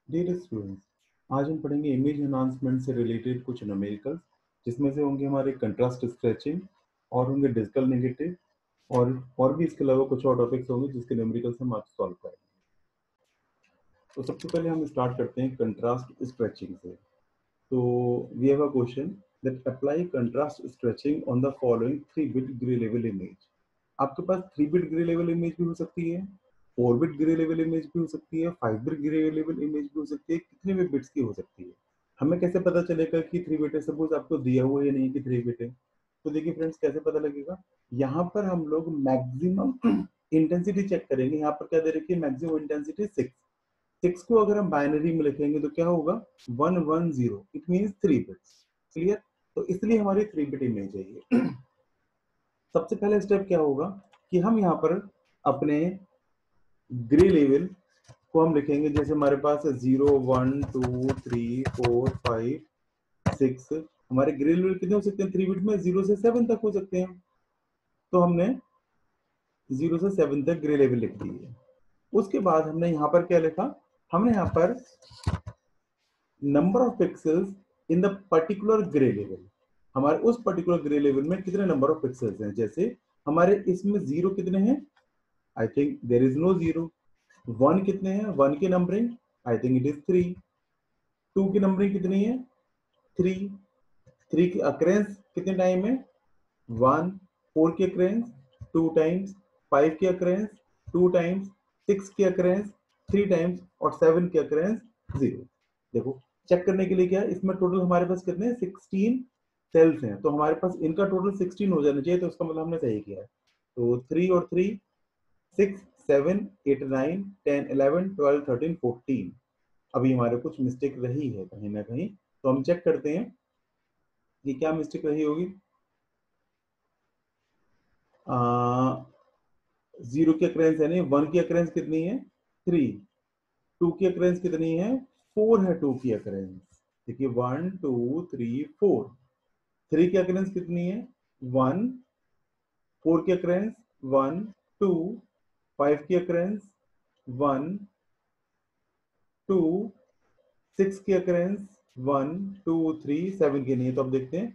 Dear students, आज हम पढ़ेंगे इमेज एनहांसमेंट से रिलेटेड कुछ न्यूमेरिकल्स, जिसमें से होंगे हमारे कंट्रास्ट स्ट्रेचिंग और होंगे डिजिटल नेगेटिव और भी इसके अलावा कुछ और टॉपिक्स होंगे जिसके न्यूमेरिकल्स हम आज सॉल्व करेंगे। तो सबसे पहले हम स्टार्ट करते हैं कंट्रास्ट स्ट्रेचिंग से। तो we have a question that apply contrast stretching on the following 3-bit grey level image. आपके पास 3-bit ग्रे लेवल इमेज भी हो सकती है, 4-bit ग्रे लेवल इमेज भी हो सकती है, 5-bit ग्रे लेवल इमेज भी हो सकती है, कितने भी बिट्स की हो सकती है। हमें कैसे पता चलेगा कि 3-bit है? सपोज आपको दिया हुआ है नहीं कि 3-bit है, तो देखिए फ्रेंड्स कैसे पता लगेगा। यहाँ पर हम लोग मैक्सिमम इंटेंसिटी चेक करेंगे। यहाँ पर क्या दे रखी है? Maximum intensity 6। 6 को अगर हम बाइनरी में लिखेंगे तो क्या होगा? 110। It means 3 bits. क्लियर? तो इसलिए हमारी 3-bit इमेज है ये। सबसे पहले स्टेप क्या होगा कि हम यहाँ पर अपने ग्रे लेवल को हम लिखेंगे। जैसे हमारे पास 0 1 2 3 4 5 6 हमारे ग्रे लेवल कितने हो सकते हैं 3 बिट में? 0 से 7 तक हो सकते हैं। तो हमने 0 से 7 तक ग्रे लेवल लिख दी है। उसके बाद हमने यहाँ पर क्या लिखा? हमने यहाँ पर number of pixels in the particular grey level. हमारे उस पर्टिकुलर ग्रे लेवल में कितने नंबर ऑफ पिक्सल्स हैं। जैसे हमारे इसमें 0 कितने हैं? I think there is no 0। 1 कितने हैं? 1 की numbering I think it is 3। 2 की नंबरिंग कितनी है? 3। 3 की अक्रेंस कितने टाइम है? 1। 4 की अक्रेंस 2 टाइम्स। 5 की अक्रेंस 2 टाइम्स। 6 की अक्रेंस 3 टाइम्स और 7 की अक्रेंस 0। देखो चेक करने के लिए क्या है, इसमें टोटल हमारे पास कितने? 16 सेल्स हैं। तो हमारे पास इनका टोटल 16 हो जाना चाहिए। तो इसका मतलब हमने सही किया है। तो 3 और 3 6 7 8 9 10 11 12 13 14। अभी हमारे कुछ मिस्टेक रही है कहीं ना कहीं, तो हम चेक करते हैं कि क्या मिस्टेक रही होगी। 0 की अक्रेंस है नहीं, 1 की अक्रेंस कितनी है? 3। 2 की अक्रेंस कितनी है? 4 है 2 की अक्रेंस। देखिए 1 2 3 4। 3 की अक्रेंस कितनी है? 1। 4 की अक्रेंस 1 2। 5 की अक्रेंस 1 2। 6 की अक्रेंस 1 2 3। 7 की नहीं है। तो अब देखते हैं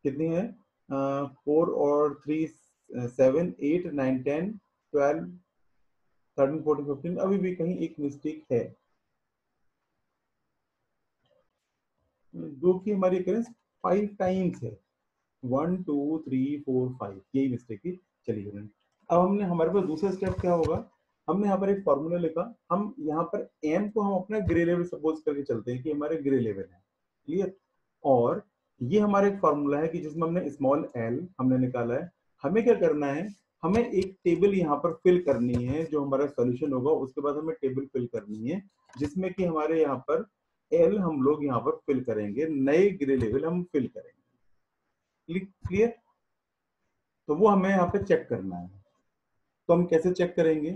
कितनी है। 4 और 3 7 8 9 10 12 13 14 15। अभी भी कहीं एक मिस्टेक है। 2 की हमारी अक्रेंस 5 टाइम्स है। 1 2 3 4 5, यही मिस्टेक थी। चलिए फ्रेंड, अब हमने हमारे पास दूसरा स्टेप क्या होगा। हमने यहाँ पर एक फॉर्मूला लिखा। हम यहाँ पर एम को हम अपना ग्रे लेवल सपोज करके चलते हैं कि हमारे ग्रे लेवल है। क्लियर? और ये हमारा एक फॉर्मूला है कि जिसमें हमने स्मॉल एल हमने निकाला है। हमें क्या करना है? हमें एक टेबल यहाँ पर फिल करनी है। जो हमारा सॉल्यूशन होगा उसके बाद हमें टेबल फिल करनी है, जिसमें कि हमारे यहाँ पर एल हम लोग यहाँ पर फिल करेंगे, नए ग्रे लेवल हम फिल करेंगे। क्लियर? तो वो हमें यहाँ पे चेक करना है। तो हम कैसे चेक करेंगे?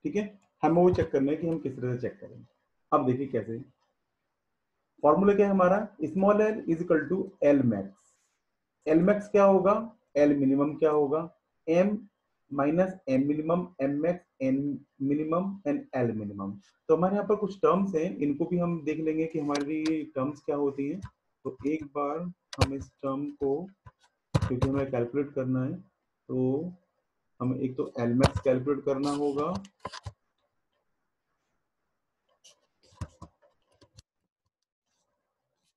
ठीक है, हमें वो चेक करना है कि हम किस तरह से चेक करेंगे। अब देखिए कैसे। फॉर्मूला क्या है हमारा? Small L is equal to L max. L max क्या होगा? एल मिनिमम क्या होगा? M minus M minimum, M max, N minimum and L minimum. तो हमारे यहाँ पर कुछ टर्म्स हैं, इनको भी हम देख लेंगे कि हमारी टर्म्स क्या होती हैं। तो एक बार हम इस टर्म को, क्योंकि हमें कैलकुलेट करना है, तो हमें एक तो एल मैक्स कैलकुलेट करना होगा,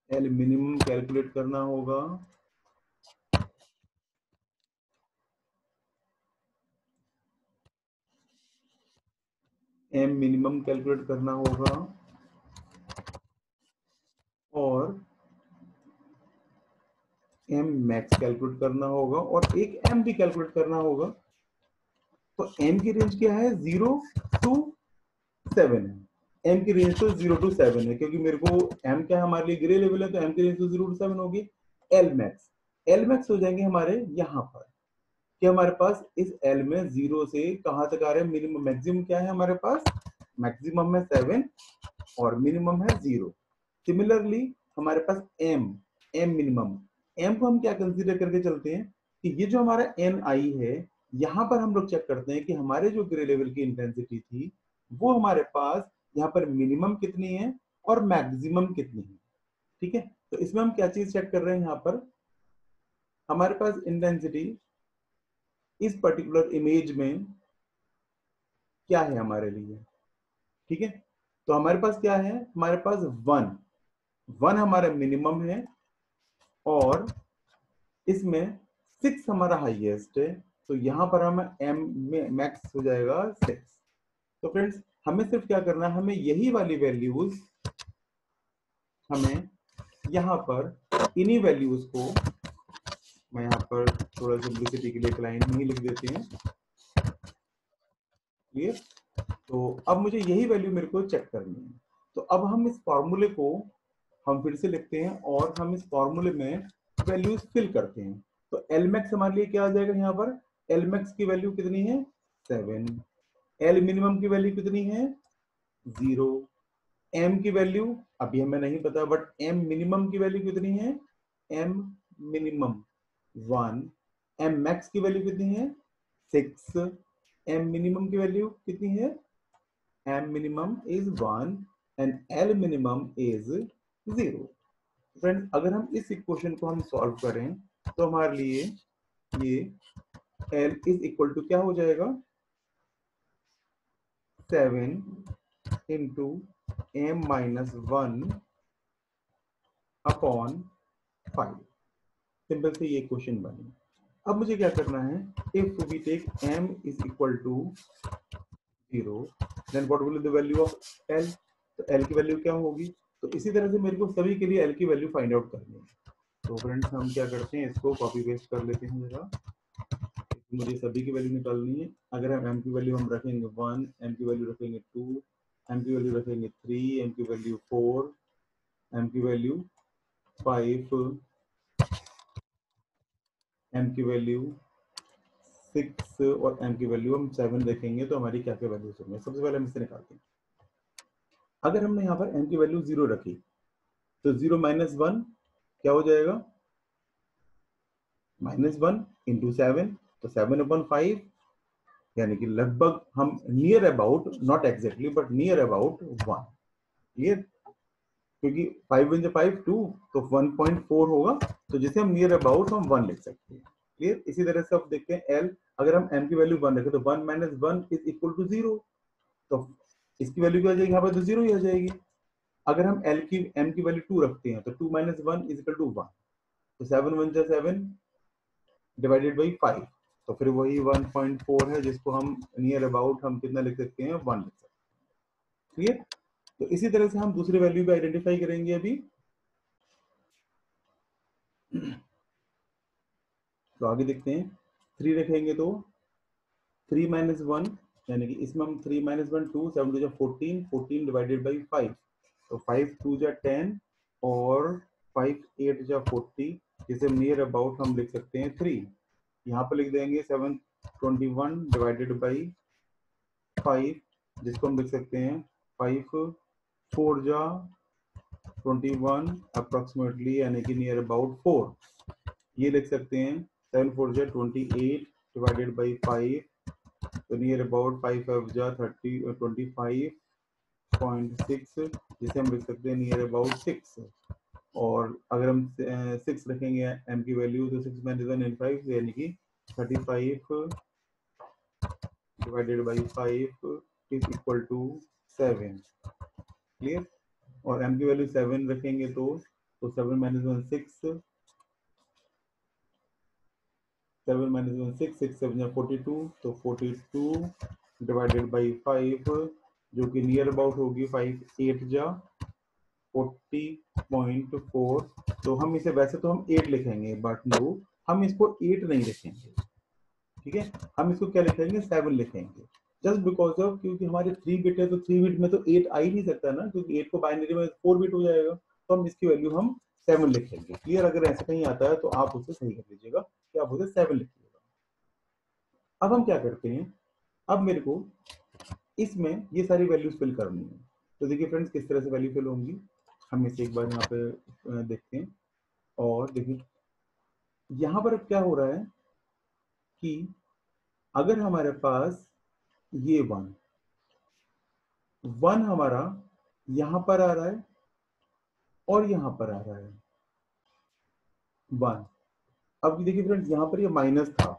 एल मिनिमम कैलकुलेट करना होगा, एम मिनिमम कैलकुलेट करना होगा और एम मैक्स कैलकुलेट करना होगा और एक एम भी कैलकुलेट करना होगा। तो एम की रेंज क्या है? 0 टू 7 है। एम की रेंज तो 0 टू 7 है, क्योंकि मेरे को एम क्या हमारे लिए ग्रे लेवल है, तो एम की रेंज तो 0 टू 7 होगी। एल मैक्स, एल मैक्स हो जाएंगे हमारे यहाँ पर कि हमारे पास इस एल में 0 से कहां तक आ रहे हैं? मिनिमम मैक्सिमम क्या है हमारे पास? मैक्सिमम है 7 और मिनिमम है 0। सिमिलरली हमारे पास एम, एम मिनिमम, एम को हम क्या कंसीडर करके चलते हैं कि ये जो हमारा एन आई है, यहां पर हम लोग चेक करते हैं कि हमारे जो ग्रे लेवल की इंटेंसिटी थी वो हमारे पास यहाँ पर मिनिमम कितनी है और मैक्सिमम कितनी है। ठीक है, तो इसमें हम क्या चीज चेक कर रहे हैं, यहाँ पर हमारे पास इंटेंसिटी इस पर्टिकुलर इमेज में क्या है हमारे लिए। ठीक है, तो हमारे पास क्या है, हमारे पास वन हमारा मिनिमम है और इसमें 6 हमारा हाईएस्ट है, तो यहां पर हम एम में मैक्स हो जाएगा 6। तो फ्रेंड्स हमें सिर्फ क्या करना है, हमें यही वाली वैल्यूज हमें यहाँ पर इन्हीं वैल्यूज को, मैं यहाँ पर थोड़ा सिंपलिसिटी के लिए एक लाइन में ही लिख देते हैं। क्लियर, तो अब मुझे यही वैल्यू मेरे को चेक करनी है। तो अब हम इस फॉर्मूले को हम फिर से लिखते हैं और हम इस फॉर्मूले में वैल्यूज फिल करते हैं। तो एलमैक्स हमारे लिए क्या आ जाएगा, यहाँ पर एलमैक्स की वैल्यू कितनी है 7, एल मिनिमम की वैल्यू कितनी है 0, एम की वैल्यू अभी हमें नहीं पता, बट एम मिनिमम की वैल्यू कितनी है, एम मिनिमम 1, एम मैक्स की वैल्यू कितनी है 6, एम मिनिमम की वैल्यू कितनी है, M minimum is 1 and L minimum is 0। Friends अगर हम इस इक्वेशन को हम सॉल्व करें तो हमारे लिए ये L इज इक्वल टू क्या हो जाएगा, 7 into M minus 1 upon 5। Simple से ये क्वेश्चन बने। अब मुझे क्या करना है, if we take m is equal to 0 then what will be the value of L। तो L की वैल्यू क्या होगी, तो इसी तरह से मेरे को सभी के लिए L की वैल्यू फाइंड आउट करनी है। तो फ्रेंड्स हम क्या करते हैं, इसको कॉपी पेस्ट कर लेते हैं जरा, मुझे सभी की वैल्यू निकालनी है। अगर हम m की वैल्यू हम रखेंगे 1, m की वैल्यू रखेंगे 2, m की वैल्यू रखेंगे 3, m की वैल्यू 4, m की वैल्यू 5, m की वैल्यू 6 और m की वैल्यू हम 7 रखेंगे, तो हमारी क्या क्या वैल्यूज होंगे। सबसे पहले हम इसे निकालते हैं। अगर हमने यहाँ पर m की वैल्यू 0 रखी तो 0 माइनस 1 क्या हो जाएगा, -1 इंटू 7, तो 7/5, यानी कि लगभग हम near about, not exactly but near about 1। Clear, क्योंकि 5 × 5 2, तो 1.4 होगा, तो जिसे हम नियर अबाउट हम 1 लिख सकते हैं। क्लियर, इसी तरह से अब देखते हैं L, अगर हम m की वैल्यू 1 रखें तो 1 माइनस 1 इज इक्वल टू 0, तो इसकी वैल्यू क्या आ जाएगी, यहाँ पर तो 0 ही आ जाएगी। अगर हम m की वैल्यू 2 रखते हैं तो 2 माइनस 1 इज इक्वल टू 1, तो 7 1 जा 7 डिवाइडेड बाई 5, तो फिर वही 1.4 है, जिसको हम नियर अबाउट हम कितना लिख सकते हैं, 1 लिख सकते हैं। क्लियर, तो इसी तरह से हम दूसरे वैल्यू भी आइडेंटिफाई करेंगे अभी। तो आगे देखते हैं, 3 रखेंगे तो 3 माइनस 1, यानी कि इसमें हम 3 माइनस 1 2, 7 2 14, 14 डिवाइडेड बाई 5, तो 5 2 10 और 5 8 40, जिसे नियर अबाउट हम लिख सकते हैं 3। यहाँ पर लिख देंगे 721 डिवाइडेड बाई 5, जिसको हम लिख सकते हैं 5 4 21 अप्रोक्सीमेटली, यानी कि नियर अबाउट 4। ये लिख सकते हैं 7 4 28 डिवाइडेड बाई 5, तो नियर अबाउट 5 5 30 25.6, जिसे हम लिख सकते हैं नियर अबाउट 6। और अगर हम 6 रखेंगे m की वैल्यू, तो 6 माइनस 1 एंड 5, यानी कि 35 divided by 5 is equal to 7। Clear, और m की वैल्यू 7 रखेंगे तो 7 माइनस 1 6, 7 माइनस 1 6, 6 7 42, तो 42 डिवाइडेड बाई 5, जो कि नियर अबाउट होगी 5 8 40.4। तो हम इसे, वैसे तो हम 8 लिखेंगे, बट नो, हम इसको 8 नहीं लिखेंगे। ठीक है, हम इसको क्या लिखेंगे, 7 लिखेंगे, जस्ट बिकॉज ऑफ, क्योंकि हमारे 3 बिट है, तो 3 बिट में तो 8 आ ही नहीं सकता ना, क्योंकि 8 को बाइनरी में 4 बिट हो जाएगा, तो हम इसकी वैल्यू हम 7 लिखेंगे। क्लियर, अगर ऐसा कहीं आता है तो आप उसे सही कर लीजिएगा कि आप उसे 7 लिखिएगा। अब हम क्या करते हैं, अब मेरे को इसमें ये सारी वैल्यूज फिल करनी है। तो देखिए फ्रेंड्स, किस तरह से वैल्यू फिल होंगी, हम इसे एक बार यहाँ पे देखते हैं। और देखिए यहाँ पर क्या हो रहा है कि अगर हमारे पास ये 1, 1 हमारा यहां पर आ रहा है और यहां पर आ रहा है 1। अब देखिए फ्रेंड्स, यहाँ पर ये माइनस था,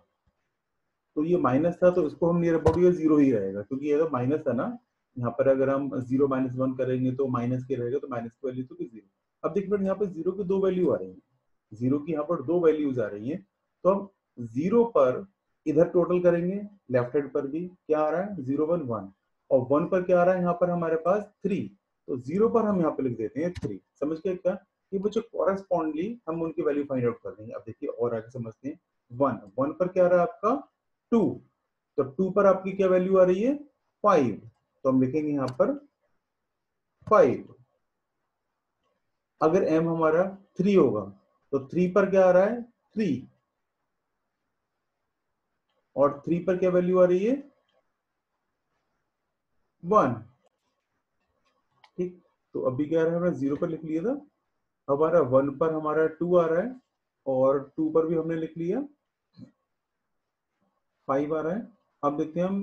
तो ये माइनस था तो इसको हम नियर अबाउट ये जीरो ही रहेगा, क्योंकि ये तो माइनस था ना। यहाँ पर अगर हम 0 माइनस 1 करेंगे तो माइनस के रहेगा, तो माइनस की वैल्यू तो जीरो। अब देखिए फ्रेंड्स, यहाँ पर जीरो की दो वैल्यू आ रही है, जीरो की यहाँ पर दो वैल्यूज आ रही है। तो हम जीरो पर इधर टोटल करेंगे, लेफ्ट हैंड पर भी क्या आ रहा है, 0 1 1, और 1 पर क्या आ रहा है यहाँ पर हमारे पास 3। तो जीरो पर हम यहाँ पे लिख देते हैं 3। समझ गए क्या? ये बच्चों कॉरेस्पॉन्डली हम उनकी वैल्यू फाइंड आउट कर देंगे। अब देखिए और आगे समझते हैं। 1 पर क्या आ रहा है आपका 2, तो 2 पर आपकी क्या वैल्यू आ रही है 5, तो हम लिखेंगे यहाँ पर 5। अगर m हमारा 3 होगा तो 3 पर क्या आ रहा है 3, और 3 पर क्या वैल्यू आ रही है 1। ठीक, तो अभी क्या आ रहा है, हमने 0 पर लिख लिया था, हमारा 1 पर हमारा 2 आ रहा है, और 2 पर भी हमने लिख लिया 5 आ रहा है। अब देखते हैं हम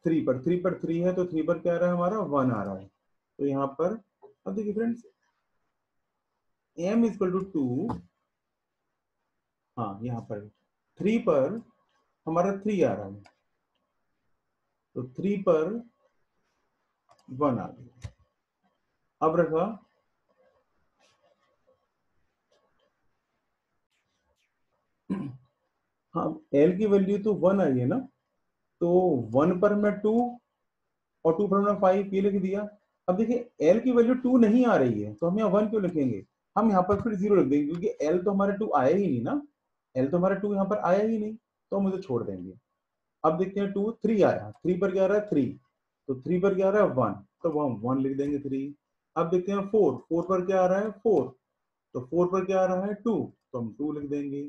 3 पर 3 है, तो 3 पर क्या आ रहा है हमारा 1 आ रहा है, तो यहाँ पर अब देखिए फ्रेंड्स, m इक्वल टू 2, हाँ यहाँ पर 3 पर हमारा 3 आ रहा है, तो 3 पर 1 आ गया। अब रखा, हाँ l की वैल्यू तो 1 आई है ना, तो 1 पर मैं 2 और 2 पर मैं 5 ये लिख दिया। अब देखिए l की वैल्यू 2 नहीं आ रही है, तो हम यहाँ 1 क्यों लिखेंगे, हम यहाँ पर फिर 0 लिख देंगे, क्योंकि l तो हमारा 2 आया ही नहीं ना, l तो हमारा 2 यहाँ पर आया ही नहीं, तो हम उसे छोड़ देंगे। अब देखते हैं 2 3 आया, 3 पर क्या आ रहा है 3, तो 3 पर क्या आ रहा है 1, तो वो हम 1 लिख देंगे 3। अब देखते हैं 4, 4 पर क्या आ रहा है 4, तो 4 पर क्या आ रहा है 2, तो हम 2 लिख देंगे।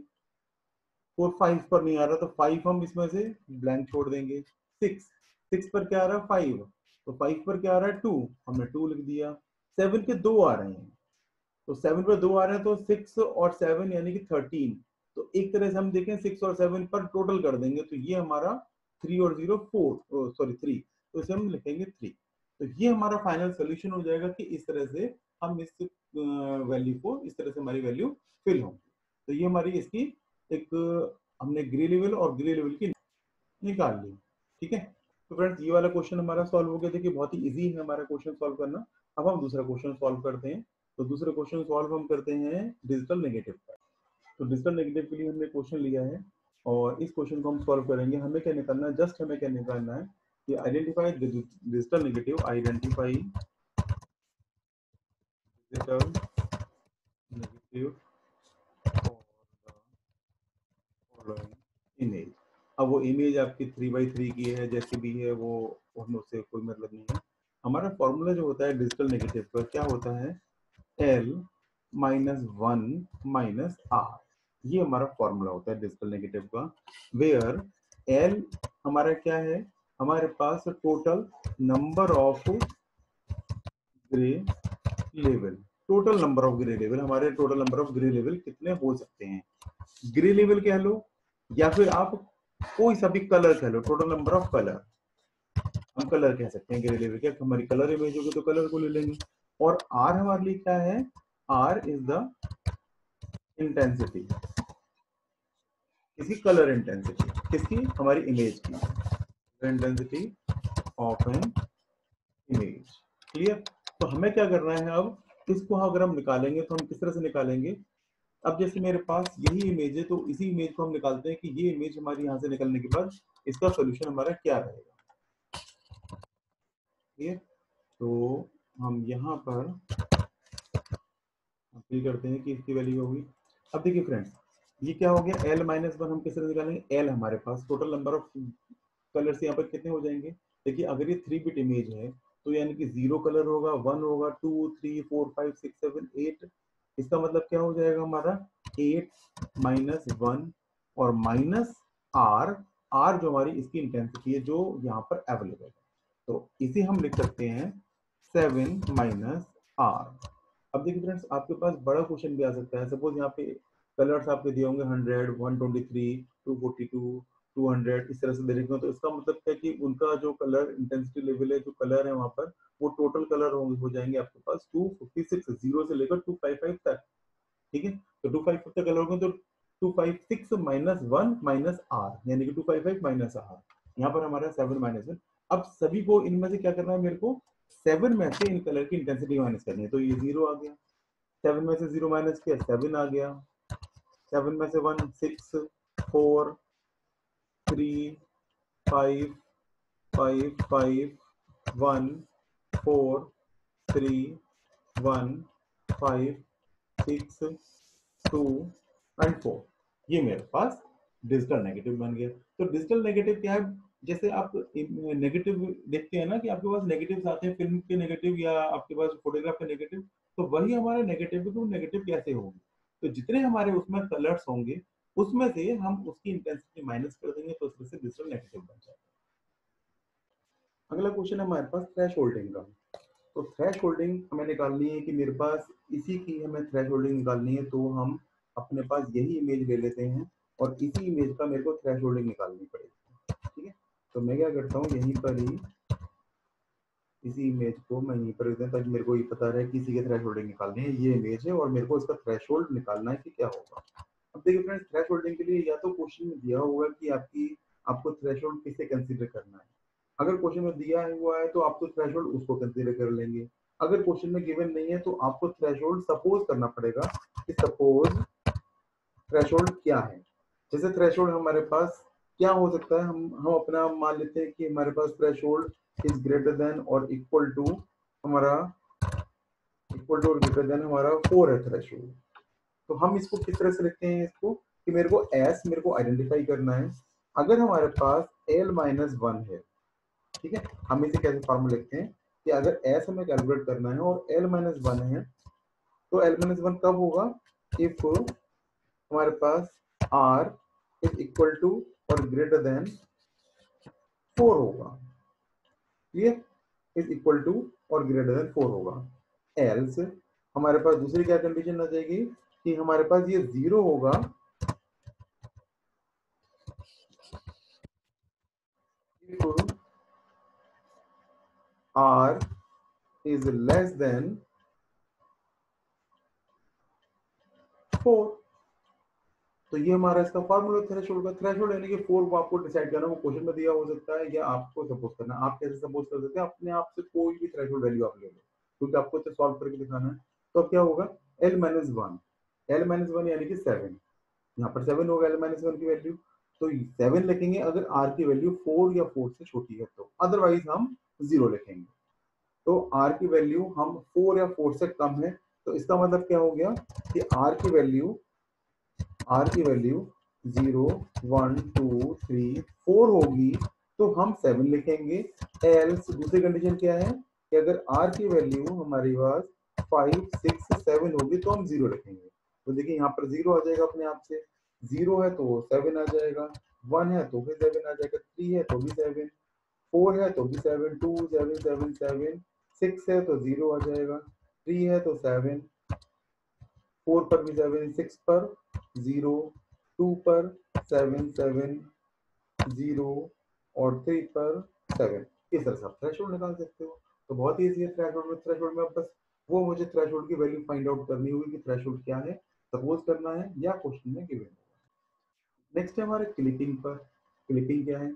4 5 पर नहीं आ रहा, तो 5 हम इसमें से ब्लैंक छोड़ देंगे। 6, 6 पर क्या आ रहा है 5, तो 5 पर क्या आ रहा है 2, हमने 2 लिख दिया। 7 के दो आ रहे हैं, तो 7 पर दो आ रहे हैं, तो 6 और 7 यानी कि 13। तो एक तरह से हम देखें 6 और 7 पर टोटल कर देंगे, तो ये हमारा 3 और 0 4, सॉरी 3, तो इसे हम लिखेंगे 3। तो ये हमारा फाइनल सोल्यूशन हो जाएगा कि इस तरह से हम इस वैल्यू को, इस तरह से हमारी वैल्यू फिल होगी। तो ये हमारी इसकी एक हमने ग्रे लेवल और ग्रे लेवल की निकाल ली। ठीक है, तो फ्रेंड्स ये वाला क्वेश्चन हमारा सॉल्व हो गया। देखिए बहुत ही इजी है हमारा क्वेश्चन सॉल्व करना। अब हम दूसरा क्वेश्चन सॉल्व करते हैं। तो दूसरा क्वेश्चन सॉल्व हम करते हैं डिजिटल नेगेटिव का। तो डिजिटल नेगेटिव के लिए हमने क्वेश्चन लिया है, और इस क्वेश्चन को हम सॉल्व करेंगे। हमें क्या निकालना है, जस्ट हमें क्या निकालना है कि identify digital negative, identify digital negative following image. अब वो इमेज आपकी 3x3 की है, जैसी भी है वो, हमें उससे कोई मतलब नहीं है। हमारा फॉर्मूला जो होता है डिजिटल नेगेटिव का क्या होता है, L माइनस 1 माइनस R, ये हमारा फॉर्मूला होता है डिजिटल नेगेटिव का। वेयर L हमारा क्या है, हमारे पास total number of grey level, total number of grey level, हमारे total number of grey level कितने हो सकते हैं, ग्रे लेवल कह लो, या फिर आप कोई सा भी कलर कह लो, टोटल नंबर ऑफ कलर, हम कलर कह सकते हैं ग्रे लेवल क्या, हमारी कलर इमेज होगी तो कलर को ले लेंगे। और आर हमारे लिए क्या है, आर इज द इंटेंसिटी, किसी कलर इंटेंसिटी, किसकी, हमारी इमेज की intensity of an image. Clear? तो हमें क्या करना है, अब इसको अगर हम निकालेंगे तो हम किस तरह से निकालेंगे। अब जैसे मेरे पास यही इमेज है, तो इसी इमेज को हम निकालते हैं कि ये इमेज हमारी यहाँ से निकलने के बाद इसका सोल्यूशन हमारा क्या रहेगा। ठीक है, तो हम यहाँ पर फिल करते हैं कि इसकी वैल्यू होगी। अब देखिए फ्रेंड्स, ये क्या हो गया, L माइनस 1 हम किस तरह निकालेंगे, L हमारे पास टोटल नंबर ऑफ कलर्स यहाँ पर कितने हो जाएंगे। देखिए अगर ये 3 बिट इमेज है, तो यानी कि 0 कलर होगा, 1 होगा, 2 3 4 5 6 7 8, इसका मतलब क्या हो जाएगा हमारा 8 माइनस 1 और माइनस R, R जो हमारी इसकी इंटेंसिटी है जो यहाँ पर अवेलेबल है, तो इसे हम लिख सकते हैं 7 माइनस R। अब देखिए फ्रेंड्स, आपके पास बड़ा क्वेश्चन भी आ सकता है। सपोज यहाँ पे कलर्स आपके दिए होंगे 100 123 242 200 इस तरह से दे रखी हो, तो इसका मतलब क्या है कि उनका जो कलर इंटेंसिटी लेवल है, जो कलर है वहां पर, वो टोटल कलर हो जाएंगे आपके पास 256, 0 से लेकर 255 तक। ठीक है, तो 255 तक कलर होंगे, तो 256 माइनस 1 माइनस आर, यानी कि 255 माइनस आर। यहाँ पर हमारा 7 माइनस 1। अब सभी को इनमें से क्या करना है, मेरे को 7 में से इन कलर की इंटेंसिटी माइनस करनी है, तो ये 0 आ गया। 7 में से 0 माइनस किया, 7 आ गया। 7 में से 1, 6, 4, 3, 5, 5, 5, 1, 4, 3, 1, 5, 6, 2 एंड 4। ये मेरे पास डिजिटल नेगेटिव बन गया। तो डिजिटल नेगेटिव क्या है, जैसे आप नेगेटिव देखते हैं ना कि आपके पास नेगेटिव्स आते हैं, फिल्म के नेगेटिव या आपके पास फोटोग्राफ के नेगेटिव, तो वही हमारा नेगेटिव टू नेगेटिव कैसे होगी, तो जितने हमारे उसमें कलर्स होंगे उसमें से हम उसकी इंटेंसिटी माइनस कर देंगे, तो उसमें से डिजिटल नेगेटिव बन जाएगा। अगला क्वेश्चन है हमारे पास थ्रेश होल्डिंग का। तो थ्रेश होल्डिंग हमें निकालनी है कि मेरे पास इसी की हमें थ्रेश होल्डिंग निकालनी है, तो हम अपने पास यही इमेज ले लेते हैं और इसी इमेज का मेरे को थ्रेश होल्डिंग निकालनी पड़ेगी। ठीक है, तो मैं क्या करता हूँ, यहीं पर ही इसी इमेज को मैं यहीं पर रख देता हूं, ताकि मेरे को ये पता रहे कि इसी के थ्रेश होल्डिंग निकालनी है। ये इमेज है और मेरे को इसका थ्रेश होल्ड निकालना है कि क्या होगा। अब देखिए फ्रेंड्स, थ्रेश होल्डिंग के लिए या तो क्वेश्चन में दिया होगा कि आपको थ्रेश होल्ड किसे कंसिडर करना है। अगर क्वेश्चन में दिया हुआ है तो आप तो थ्रेशोल्ड उसको कंसीडर कर लेंगे। अगर क्वेश्चन में गिवन नहीं है तो आपको थ्रेशोल्ड सपोज करना पड़ेगा कि सपोज थ्रेशोल्ड क्या है। जैसे थ्रेशोल्ड हमारे पास क्या हो सकता है, हम अपना मान लेते हैं कि हमारे पास थ्रेशोल्ड इज ग्रेटर देन और इक्वल टू हमारा इक्वल टू और ग्रेटर देन हमारा 4 है थ्रेशोल्ड। तो हम इसको किस तरह से लिखते हैं, इसको कि मेरे को आइडेंटिफाई करना है। अगर हमारे पास l माइनस 1 है, ठीक है, हम इसे कैसे फॉर्मूला लिखते हैं कि अगर s हमें कैलकुलेट करना है और l माइनस 1 है, तो l माइनस 1 कब होगा, इफ हमारे पास r इज इक्वल टू और ग्रेटर देन 4 होगा। क्लियर, इज इक्वल टू और ग्रेटर देन 4 होगा। एल्स हमारे पास दूसरी क्या कंडीशन आ जाएगी कि हमारे पास ये 0 होगा if r is less than 4। तो ये हमारा इसका फॉर्मूला थ्रेशोल्ड का। थ्रेशोल्ड यानी कि 4 को आपको डिसाइड करना, वो क्वेश्चन में दिया हो सकता है या आपको सपोज करना। आप कैसे सपोज कर सकते हैं, अपने आप से कोई भी थ्रेशोल्ड वैल्यू आप ले लो, क्योंकि आपको इसे सॉल्व करके दिखाना है। तो अब क्या होगा, l माइनस 1, l माइनस 1 यानी कि 7, यहाँ पर 7 होगा l माइनस 1 की वैल्यू, तो 7 लिखेंगे अगर r की वैल्यू 4 या 4 से छोटी है तो, अदरवाइज हम 0 लिखेंगे। तो r की वैल्यू हम 4 या 4 से कम है, तो इसका मतलब क्या हो गया कि r की वैल्यू 0, 1, 2, 3, 4 होगी तो हम 7 लिखेंगे। एल्स दूसरी कंडीशन क्या है कि अगर r की वैल्यू हमारे पास 5, 6, 7 होगी तो हम 0 लिखेंगे। तो देखिए यहाँ पर 0 आ जाएगा अपने आप से, 0 है तो 7 आ जाएगा, 1 है तो भी 7 आ जाएगा, 3 है तो भी 7, 4 है तो भी 7, 2, 7, 7, 7, 6 है तो 0 आ जाएगा, 3 है तो 7, 4 पर भी 7, 6 पर 0, 2 पर 7, 7, 0 और 3 पर 7। इस तरह से आप थ्रेशोल्ड निकाल सकते हो। तो बहुत ही ईजी है थ्रेशोल्ड में बस वो मुझे थ्रेशोल्ड की वैल्यू फाइंड आउट करनी होगी कि थ्रेशोल्ड क्या है, सपोज करना है या क्वेश्चन में गिवन होगा। नेक्स्ट है हमारे क्लिपिंग पर। क्लिपिंग क्या है,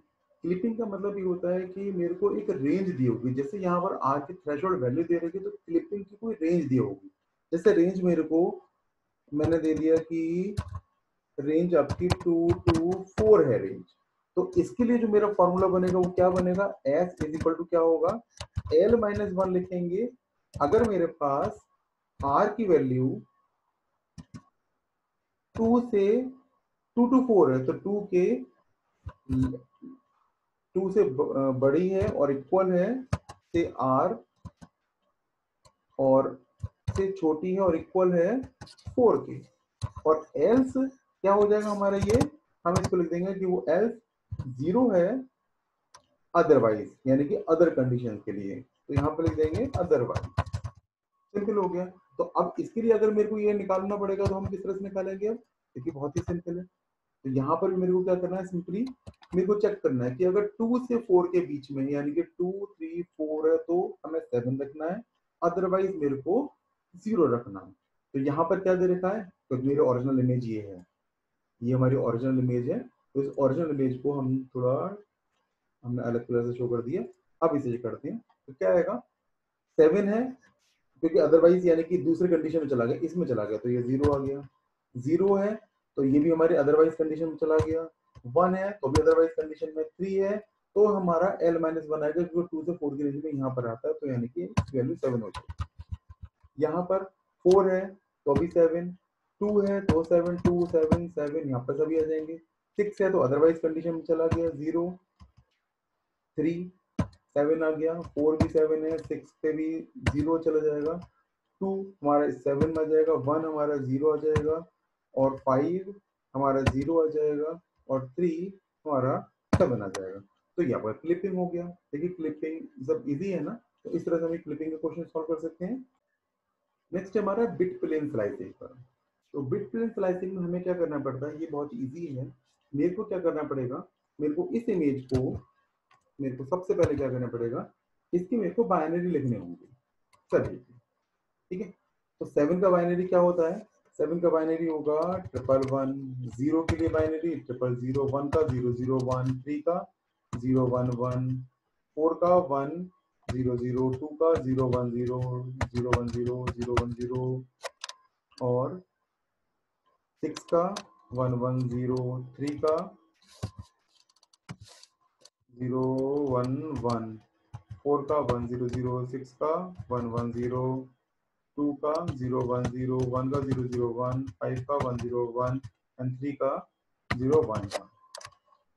क्लिपिंग का मतलब ये होता है कि मेरे को एक रेंज दी होगी, जैसे यहाँ पर आर की थ्रेशोल्ड वैल्यू दे रही है तो क्लिपिंग की कोई रेंज दी होगी। जैसे रेंज मेरे को मैंने दे दिया कि रेंज आपकी 2 to 4 है रेंज, तो इसके लिए जो मेरा फॉर्मूला बनेगा वो क्या बनेगा, s इज इक्वल टू क्या होगा, l माइनस 1 लिखेंगे अगर मेरे पास r की वैल्यू 2 से 2 to 4 है, तो 2 से बड़ी है और इक्वल है से r, और से छोटी है और इक्वल है 4 के, और एल्स क्या हो जाएगा हमारा, ये हम इसको लिख देंगे कि वो एल्स 0 है अदरवाइज, यानी कि अदर कंडीशन के लिए, तो यहाँ पे लिख देंगे अदरवाइज। सिंपल हो गया। तो अब इसके लिए अगर मेरे को ये निकालना पड़ेगा तो हम किस तरह से निकालेंगे, अब देखिए बहुत ही सिंपल है। तो यहाँ पर भी मेरे को क्या करना है, सिंपली मेरे को चेक करना है कि अगर 2 से 4 के बीच में यानी कि 2 3 4 है तो हमें 7 रखना है, अदरवाइज मेरे को 0 रखना है। तो यहाँ पर क्या दे रखा है, तो मेरे ओरिजिनल इमेज ये है, ये हमारी ओरिजिनल इमेज है। तो इस ओरिजिनल इमेज को हम थोड़ा हमने अलग कलर से शो कर दिया। अब इसे करते हैं तो क्या आएगा, 7 है क्योंकि अदरवाइज यानी कि दूसरे कंडीशन में चला गया, इसमें चला गया तो ये 0 आ गया। 0 है तो ये भी हमारे अदरवाइज कंडीशन में चला गया। 1 है तो भी अदरवाइज कंडीशन में। 3 है तो हमारा L-1 आएगा क्योंकि 2 से 4 की रेंज में यहाँ पर आता है, तो यानी कि वैल्यू 7 हो जाएगी। यहाँ पर 4 है तो भी 7, 2 है तो 7, 2 7 7 यहाँ पर सभी आ जाएंगे। 6 है तो अदरवाइज कंडीशन में चला गया 0, 3 7 आ गया, 4 भी 7 है, 6 पे भी 0 चला जाएगा, 2 हमारा 7 में आ जाएगा, 1 हमारा 0 आ जाएगा, और 5 हमारा 0 आ जाएगा, और 3 हमारा 7 आ जाएगा। तो यहाँ पर क्लिपिंग हो गया। देखिए क्लिपिंग सब इजी है ना, तो इस तरह से हम क्लिपिंग के क्वेश्चन सॉल्व कर सकते हैं। नेक्स्ट हमारा बिट प्लेन स्लाइसिंग पर। तो बिट प्लेन स्लाइसिंग में हमें क्या करना पड़ता है, ये बहुत इजी है। मेरे को क्या करना पड़ेगा, मेरे को इस इमेज को, मेरे को सबसे पहले क्या करना पड़ेगा, इसकी मेरे को बाइनरी लिखने होंगे सभी, ठीक है। तो 7 का बाइनरी क्या होता है, 7 का बाइनरी होगा 111, 0 के लिए बाइनरी 000, 1 का 001, 3 का 011, 4 का 1 002, 2 का 010, 010, 010, और 6 का 110, 3 का 011, 4 का 100, 6 का 110, 2 का 010, 1 का 001, 5 का 101 एंड 3 का 011।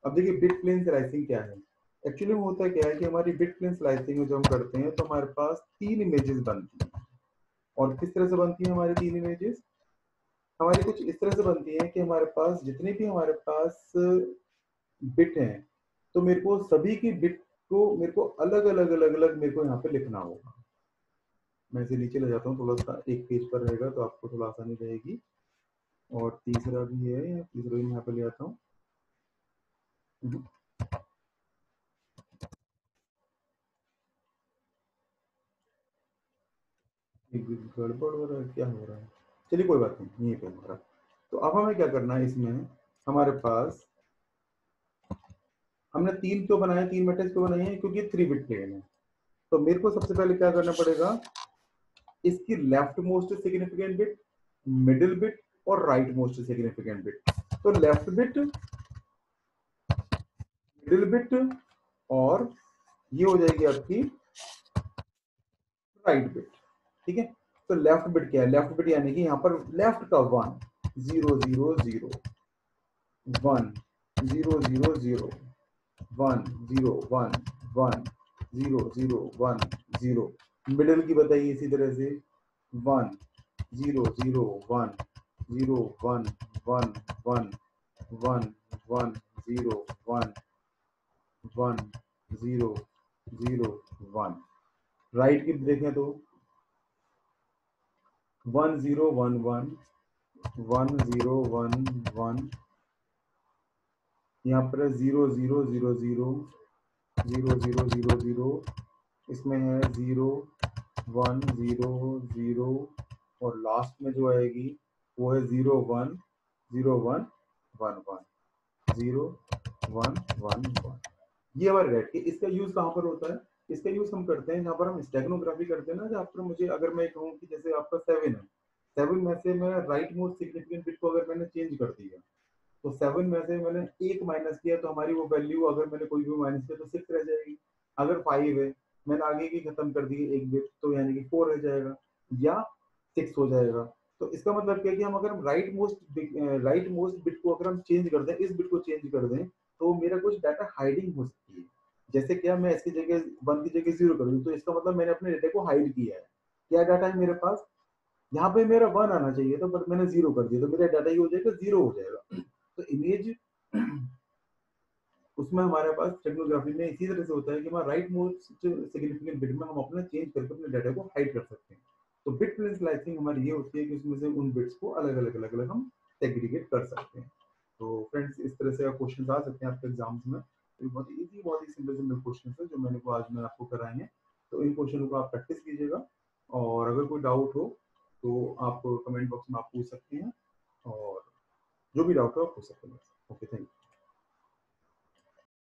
अब देखिए बिट प्लेन स्लाइसिंग क्या है। एक्चुअली में होता क्या है कि हमारी बिट प्लेन स्लाइसिंग में जो हम करते हैं तो हमारे पास 3 इमेजेस बनती हैं। और किस तरह से बनती हैं हमारी 3 इमेजेस, हमारी कुछ इस तरह से बनती है कि हमारे पास जितने भी हमारे पास बिट हैं, तो मेरे को सभी की बिट को मेरे को अलग अलग अलग अलग मेरे को यहाँ पे लिखना होगा। मैं इसे नीचे ले जाता हूँ, थोड़ा सा एक पेज पर रहेगा तो आपको थोड़ा आसानी रहेगी। और तीसरा भी है, तीसरा भी मैं यहाँ पे ले आता हूँ। गड़बड़ हो रहा है, क्या हो रहा है, चलिए कोई बात नहीं, यहीं पे हमारा। तो अब हमें क्या करना है, इसमें हमारे पास हमने 3 क्यों बनाए, 3 मैट्रिक्स क्यों बनाई है, क्योंकि 3 बिट प्लेन है। तो मेरे को सबसे पहले क्या करना पड़ेगा, इसकी left most significant bit, middle bit और राइट मोस्ट सिग्निफिकेंट बिट। तो लेफ्ट बिट, मिडिल बिट, और ये हो जाएगी आपकी राइट बिट, ठीक है। तो लेफ्ट बिट क्या है, लेफ्ट बिट यानी कि यहाँ पर लेफ्ट का 1 0 0 0, 1 0 0 0, 1 0 1 1 0 0 1 0। मिडिल की बताइए इसी तरह से 1 0 0 1 0 1 1 1 1 1 0 1 1 0 0 1। राइट की देखें तो 1 0 1 1 1 0 1 1, यहाँ पर 0 0 0 0 0 0 0 0, इसमें है 0 1 0 0, और लास्ट में जो आएगी वो है 0 1 0 1 1 1 0 1 1 1। ये हमारे रेट के, इसका यूज कहाँ पर होता है, इसका यूज हम करते हैं जहाँ पर हम स्टेगनोग्राफी करते हैं ना, जहाँ पर मुझे अगर मैं कहूँ कि जैसे आपका 7 है, 7 में से मैं राइट मोस्ट सिग्निफिकेंट बिट को अगर मैंने चेंज कर दिया, तो 7 में से मैंने एक माइनस किया तो हमारी वो वैल्यू, अगर मैंने कोई भी माइनस किया तो 6 रह जाएगी। अगर 5 है, मैंने आगे की खत्म कर दी एक बिट, तो यानी कि 4 रह जाएगा या 6 हो जाएगा। तो इसका मतलब क्या है कि हम अगर राइट मोस्ट बिट को अगर हम चेंज कर दें, इस बिट को चेंज कर दें, तो मेरा कुछ डाटा हाइडिंग हो सकती है। जैसे क्या, मैं इसकी जगह 1 की जगह 0 कर दूं, तो इसका मतलब मैंने अपने डाटा को हाइड किया है। क्या डाटा है मेरे पास, यहाँ पे मेरा 1 आना चाहिए था बट मैंने 0 कर दिया, तो मेरा डाटा ये हो जाएगा 0 हो जाएगा। तो इमेज उसमें हमारे पास टेक्नोग्राफी में इसी तरह से होता है कि हमारा राइट मोस्ट सिग्निफिकेंट बिट में हम अपना चेंज करके अपने डाटा को हाइड कर सकते हैं। तो बिट प्लेन स्लाइसिंग हमारी ये होती है कि उसमें से उन बिट्स को अलग अलग अलग अलग हम सेग्रीगेट कर सकते हैं। तो फ्रेंड्स तरह से क्वेश्चन आ सकते हैं आपके एग्जाम्स में। तो बहुत इजी, बहुत ही सिंपल सिंपल क्वेश्चन है जो मैंने आपको कराए हैं। तो इन क्वेश्चनों को आप प्रैक्टिस कीजिएगा, और अगर कोई डाउट हो तो आप कमेंट बॉक्स में आप पूछ सकते हैं, और जो भी डाउट हो आप पूछ सकते हैं। Okay, thank you.